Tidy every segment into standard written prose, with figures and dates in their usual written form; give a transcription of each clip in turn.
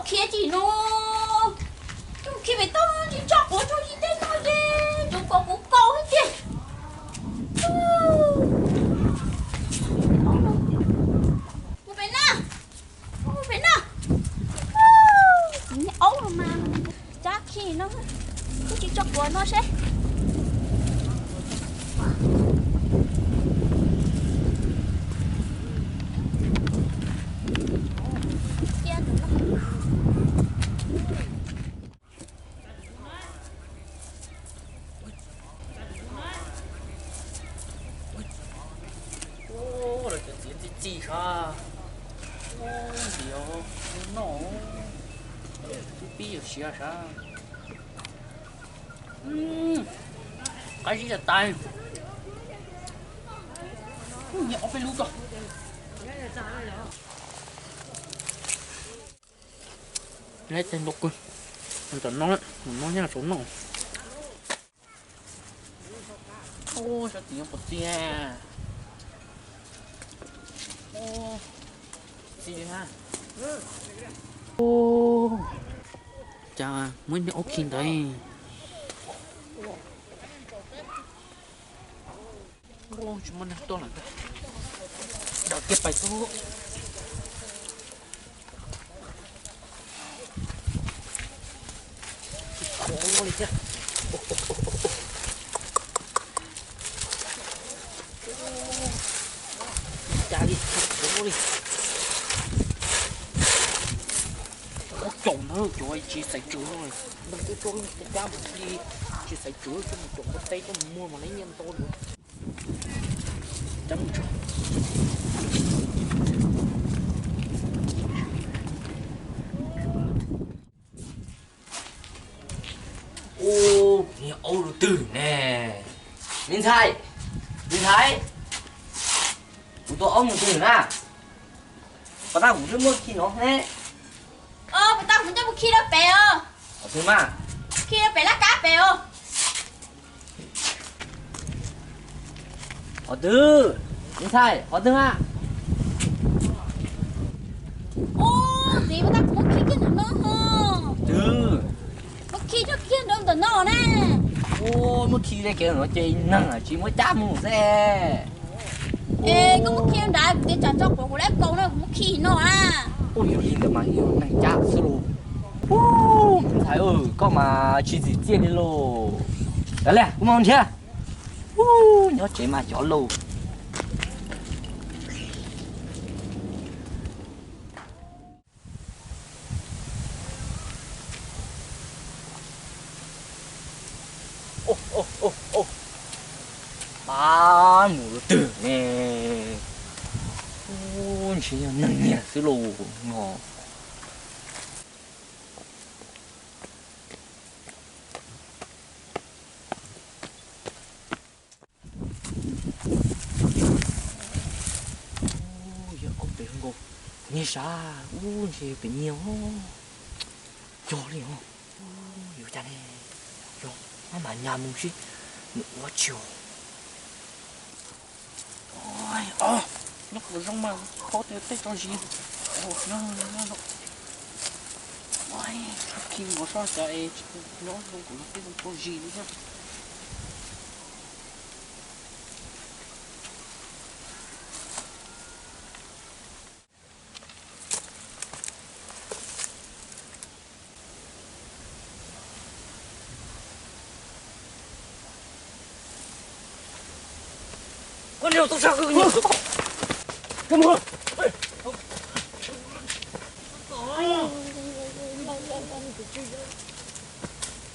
ok chị nó khi phải tao đi chọc của tôi đi tên nó đi chúng có cũng câu hết chị một bên nào nhẹ ấu mà chắc khi nó cứ chỉ chọc của nó sẽ gì hả? Điều nó bây giờ xia sao? Cái gì là tay? Nhỏ phải lúc rồi. Lấy tên lục rồi. Mình tận nó nhá số nó. Ô sao tiếng một tia. Ô gì vậy ha? Ô chào à, mới đi ốc xin đây. Ô chúng mình to lắm. Đợi kịp bài số. Khó quá đi chứ. Chà đi, khó đi. Trộn nó rồi chị sấy chứa rồi mình cứ trộn cái cá một đi chị sấy chứa cho mình trộn cái tay cho mình mua mà lấy nhân to nữa chấm cho ô nhà Âu đồ tử nè Minh Thái của tôi ông đồ tử nè và ta cũng rất mơ khi nó thế mà tao cũng cho một khi đó bèo thế mà khi đó bèo lá cá bèo ở tư Minh Thái ở tư à gì mà tao cũng một khi cái nó tư một khi cho kia nó tao nó nè ô một khi đây kia nó chơi năng à chỉ mới chạm một xe có một khi nó đã để trả cho của lép câu nó một khi nó à ôi nhiều gì mà nhiều này chạm solo thấy có mà chỉ gì tiền đi lô đấy lẹ cũng mong chưa nhớ chế mà chó lô ô ba mù tử nè chỉ là nâng nhẹ solo ngon nghe sao gì bị nhiều cho liền nhiều cha này cho mà nhà mình chứ nữa chiều ôi nó cứ giống mà khó tiêu tết cho gì nó ôi khi mà sao chạy nó không có cái có gì nữa con nhiều tôi sao cứ nhiều cái mưa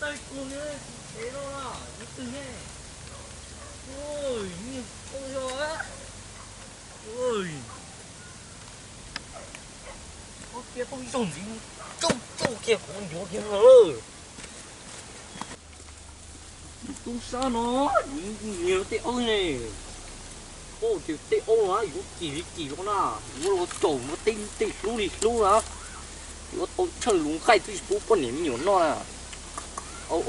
tay cuồng nhé thế đâu là nó từ nhé ôi nhiều ôi rồi á ôi ô kia không dùng gì trông kia cũng nhiều kia ơi tung sao nó nhiều tệ ôi này ô thì tệ ô á yếu kỳ luôn à yếu trổ nó tinh luôn đi luôn á yếu tôi chân luôn khai tôi bố con niệm nhiều nó à ô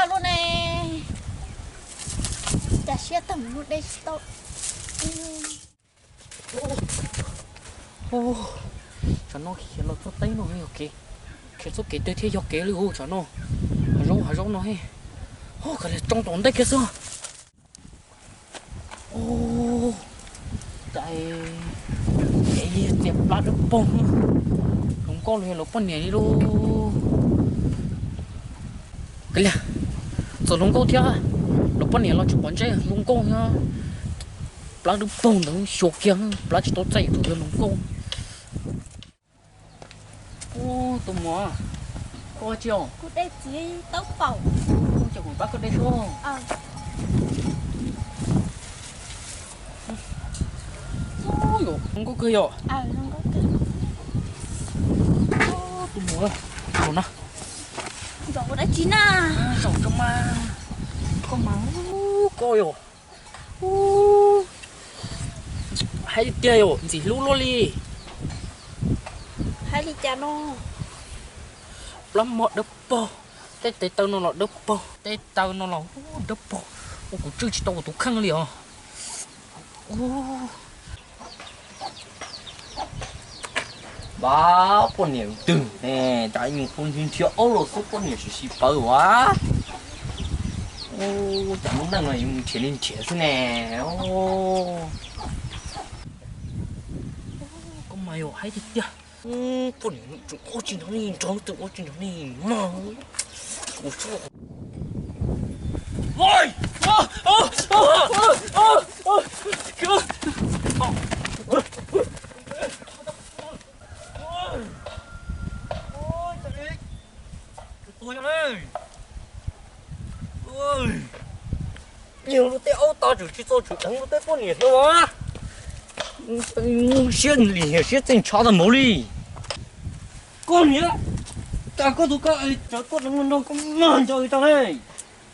luôn nè. Chả xe tầm một đây to. Ô, cho nó khi nó có tay nó hay ok, khi số kỹ tới thế học kỹ luôn cho nó, hả rong nó hay, ô cái này trong tốn đấy kia sao? Ô, cái tiệm lá nước bông, không có luôn, lúc con này đi luôn, cái này, rồi lúc con theo, lúc con này nó chụp bắn chơi, lúc con nha, lá nước bông nó sụp kia, lá chỉ tốt chạy tụi lúc con. Ô, tụi mò, có chưa? Cô đây chỉ tóc bầu. Chẳng có bác có đây không? Ôi dồi, không có cười rồi. Không có cái. Ô, tụi mò, rồi nè. Dầu đã chín à. Dầu trong mà, có máu, coi rồi. Hay chơi rồi, gì lú lô li. Hay đi cha nó. Lắm mọt đập bò. Tế tao nó là đập bò. Tế tao nó là đập bò. Ô, cũng chưa chỉ tao tụi khăn liền. Ô. Ba, con nhiều từng nè. Tại mình không nhìn thiếu ấu lộ số con nhiều chỉ bờ quá. Ô, chẳng muốn đang này mình chỉ lên trẻ thế nè. Ô. Con mày ồ hay thì chưa? Con nhiều chúng ô trình nó đi, cháu tự ô trình nó đi. Mà. Ôi trời. Ôi! Kìa! Ôi ơi! Ôi! Nhiều lúc té ô to chỉ cho chủ thắng lúc té con nhiệt đâu á. Xuyên lì, xuyên tình chó là mồ lì. Con nhá. Ta có tụi cái chó con nó cũng ngon cho tao đây.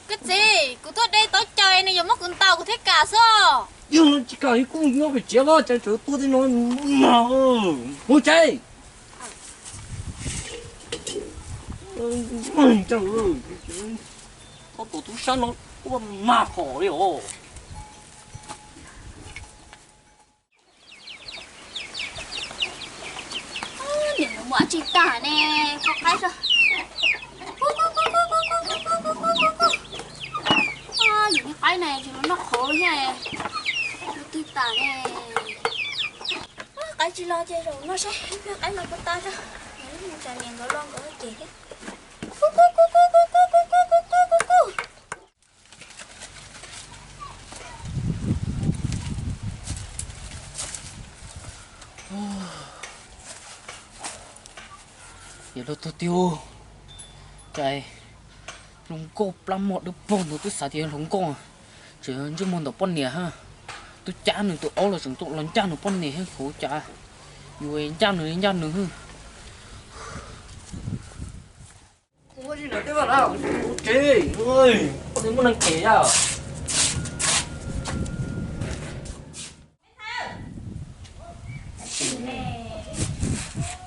Cái gì? Cô thôi đây tối trời này giờ mất con tàu của thế cả sao? Nhưng chỉ cả cũng nó phải chế vào cho tôi thì nó mà mua chơi. Trời ơi. Có tổ tú sao nó mà khổ đi ồ. Nhìn nó mở chị cả nè, có cái sao? Những cái này thì nó khổ nha. Nó tươi tả nè. Cái chị lo chơi rồi nó sẽ cái mà có ta ra. Nếu mà trời nhàng gọi loan gọi chị hết. Giờ tôi tiêu trời lùng cô lắm một đứa bông tôi xả tiền lùng cô chỉ chứ môn tập bông nè ha tôi trả nữa tôi ấu là chúng tôi lần trả nữa bông nè hay khổ trả dù em trả nữa hư ôi gì nữa thế mà nào kì ơi có thể muốn ăn kì à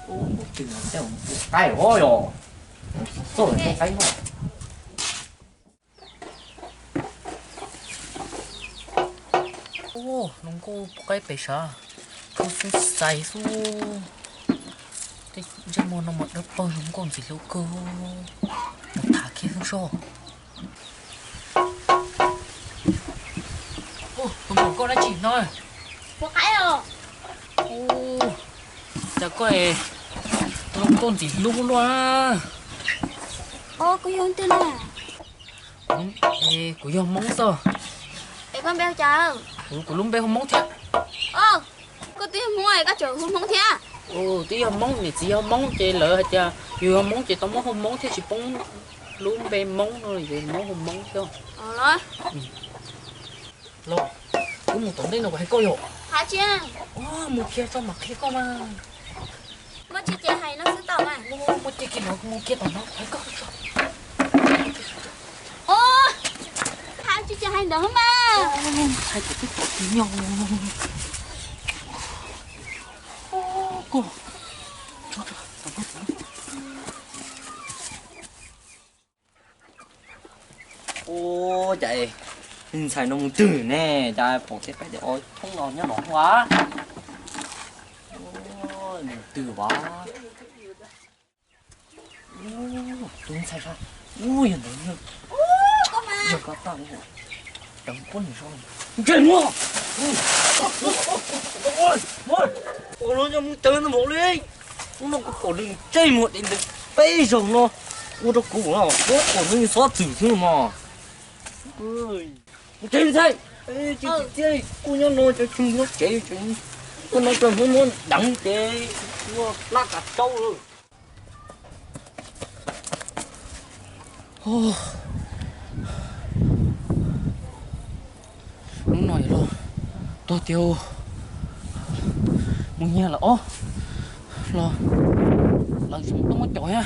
ôi tình là sao cái ôi rồi rồi cái mà ô nông cô cái bể sa cô sẽ xài su cái chân môn nó một đứa bơ nông cô chỉ lâu cơ một thả kia không sao ô nông cô đã chỉ nói Có cái rồi. ô chả có ấy nông cô chỉ lâu loa Ô, có yêu tên à? ê của yêu mong sao Để con bèo chờ. của lúng bé không mong thiệt Ô, có tiếng ngoài các chỗ không mong thế à? ô tí không mong thì chỉ không mong chơi lỡ hay cha yêu không mong chỉ tao mong không mong thế chỉ bông lúng bé mong thôi thì mong không mong thôi Rồi. lo cũng một tuần đây nó phải coi rồi Hả chị? ô một kia sao mà kia có mà Mất chị chơi hay nó sẽ tao mà. một kia kia nó một kia tao nó phải có Ô, hai chị chơi hay nữa mà. hai cái tiếp tục nhau ô cô cho tao ô chạy mình xài nông tử nè chạy bỏ cái bé để ôi thông nó nhá nó quá ôi tử quá tôi xài sao ui nó như Có mà. giờ có tao đừng có gì sao chạy mua ôi nó nhầm chơi nó một đi nó có cổ đừng chơi một đến được bây giờ nó我都哭了，我跟你说主持嘛。真菜，哎，这姑娘弄这青椒这真，我那个我当的，我那个糟了。哦，lúc này lo, tôi tiêu, muốn nghe là ó, lo, là chúng tôi mất chọi ha.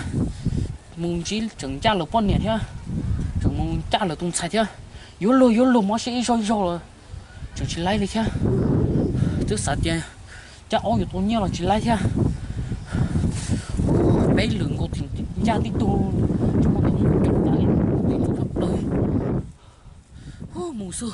Mùng chỉ chẳng cha là con nè thế chẳng mùng cha là tung sai thế yếu lô mà sẽ rồi rồi chẳng chỉ lấy đi thế trước sát tiền cha ôi của tôi nhiều là chỉ lấy thế bé lượng của thì cha đi tu trong một tấm chụp lại thì chụp đời mù xưa